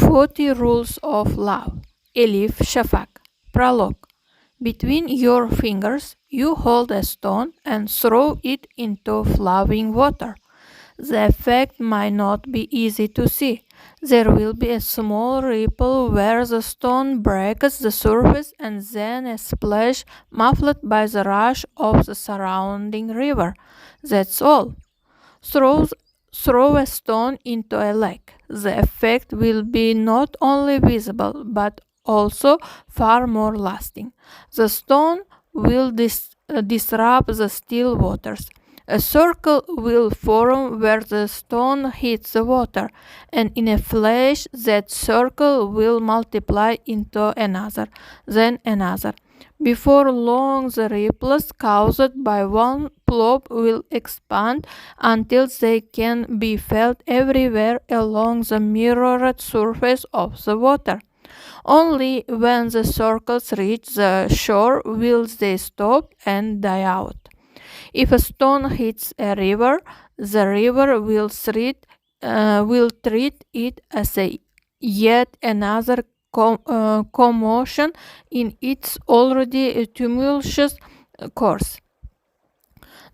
40 Rules of Love. Elif, Shafak. Prologue. Between your fingers, you hold a stone and throw it into flowing water. The effect might not be easy to see. There will be a small ripple where the stone breaks the surface and then a splash muffled by the rush of the surrounding river. That's all. Throw, throw a stone into a lake. The effect will be not only visible but also far more lasting. The stone will disrupt the still waters. A circle will form where the stone hits the water, and in a flash that circle will multiply into another, then another. Before long, the ripples caused by one plop will expand until they can be felt everywhere along the mirrored surface of the water. Only when the circles reach the shore will they stop and die out. If a stone hits a river, the river will treat it as a yet another commotion in its already tumultuous course.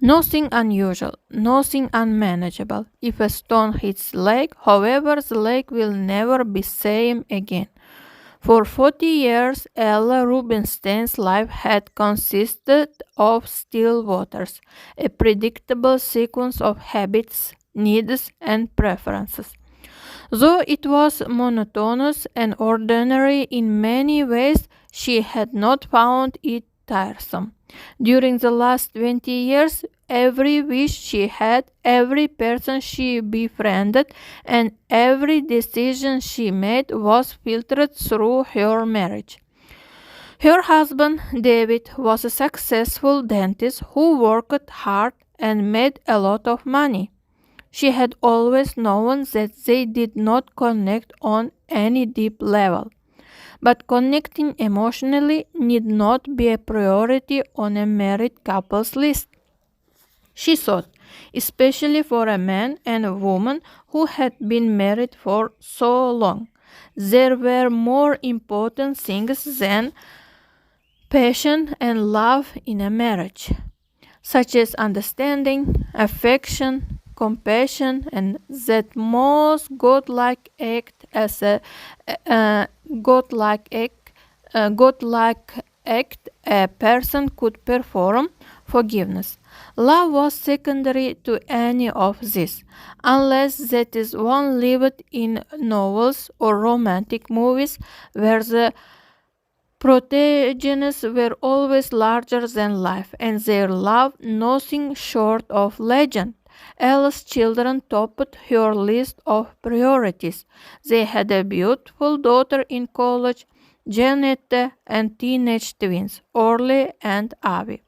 Nothing unusual, nothing unmanageable. If a stone hits the lake, however, the lake will never be same again. For 40 years, Ella Rubinstein's life had consisted of still waters, a predictable sequence of habits, needs, and preferences. Though it was monotonous and ordinary in many ways, she had not found it tiresome. During the last 20 years, every wish she had, every person she befriended, and every decision she made was filtered through her marriage. Her husband, David, was a successful dentist who worked hard and made a lot of money. She had always known that they did not connect on any deep level. But connecting emotionally need not be a priority on a married couple's list. She thought, especially for a man and a woman who had been married for so long. There were more important things than passion and love in a marriage, such as understanding, affection, compassion, and that most godlike act as a godlike act a person could perform, forgiveness. Love was secondary to any of this, unless that is one lived in novels or romantic movies where the protagonists were always larger than life and their love nothing short of legend. Ella's children topped her list of priorities. They had a beautiful daughter in college, Janette, and teenage twins, Orly and Avi.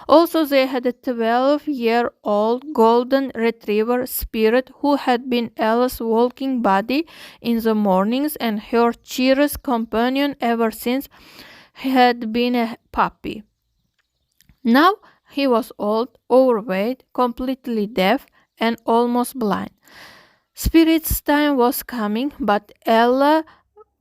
Also, they had a 12-year-old golden retriever Spirit who had been Ella's walking buddy in the mornings and her cheeriest companion ever since he had been a puppy. Now he was old, overweight, completely deaf, and almost blind. Spirit's time was coming, but Ella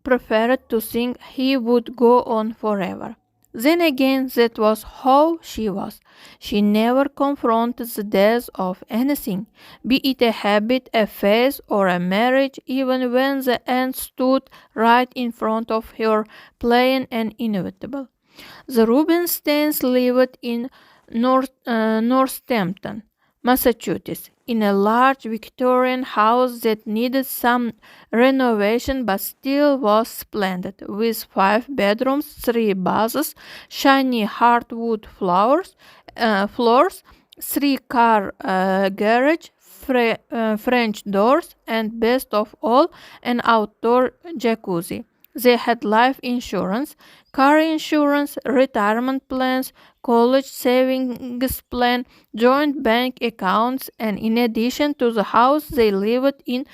preferred to think he would go on forever. Then again, that was how she was. She never confronted the death of anything, be it a habit, a phase, or a marriage, even when the end stood right in front of her, plain and inevitable. The Rubinsteins lived in Northampton, Massachusetts, in a large Victorian house that needed some renovation but still was splendid, with 5 bedrooms, 3 baths, shiny hardwood floors, 3-car garage, French doors, and best of all, an outdoor jacuzzi. They had life insurance, car insurance, retirement plans, college savings plan, joint bank accounts, and in addition to the house they lived in,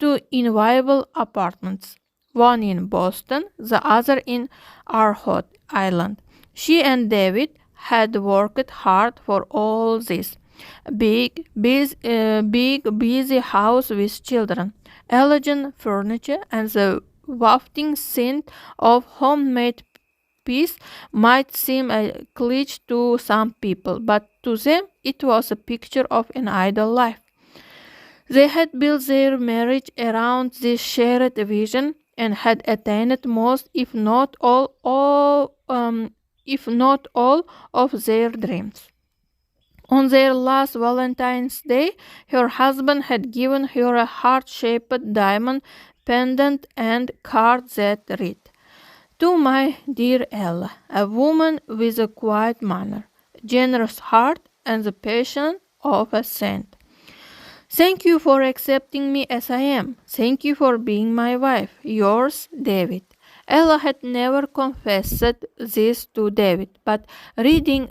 2 inviolable apartments, one in Boston, the other in Rhode Island. She and David had worked hard for all this. Big, busy house with children, elegant furniture, and the wafting scent of homemade peace might seem a glitch to some people, but to them it was a picture of an ideal life. They had built their marriage around this shared vision and had attained most, if not all, of their dreams. On their last Valentine's Day, her husband had given her a heart-shaped diamond pendant and card that read, "To my dear Ella, a woman with a quiet manner, generous heart, and the passion of a saint. Thank you for accepting me as I am. Thank you for being my wife. Yours, David." Ella had never confessed this to David, but reading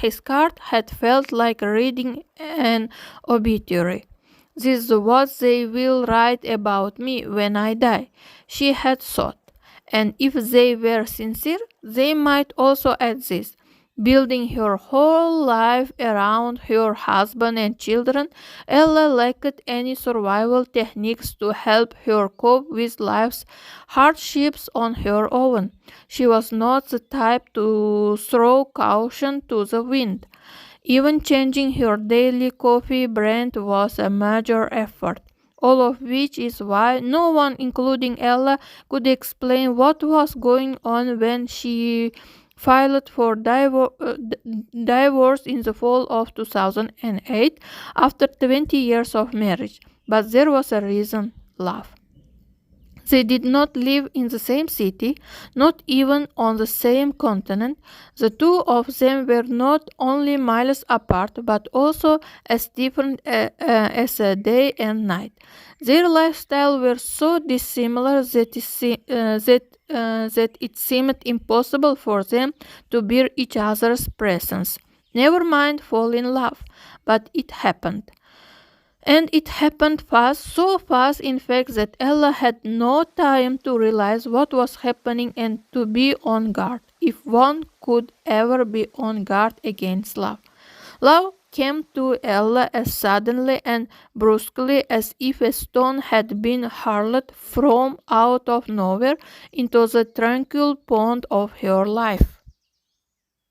his card had felt like reading an obituary. "This is what they will write about me when I die," she had thought. And if they were sincere, they might also add this. Building her whole life around her husband and children, Ella lacked any survival techniques to help her cope with life's hardships on her own. She was not the type to throw caution to the wind. Even changing her daily coffee brand was a major effort. All of which is why no one, including Ella, could explain what was going on when she filed for divorce in the fall of 2008 after 20 years of marriage. But there was a reason: love. They did not live in the same city, not even on the same continent. The two of them were not only miles apart, but also as different as a day and night. Their lifestyles were so dissimilar that it seemed impossible for them to bear each other's presence. Never mind fall in love, but it happened. And it happened fast, so fast in fact that Ella had no time to realize what was happening and to be on guard, if one could ever be on guard against love. Love came to Ella as suddenly and brusquely as if a stone had been hurled from out of nowhere into the tranquil pond of her life.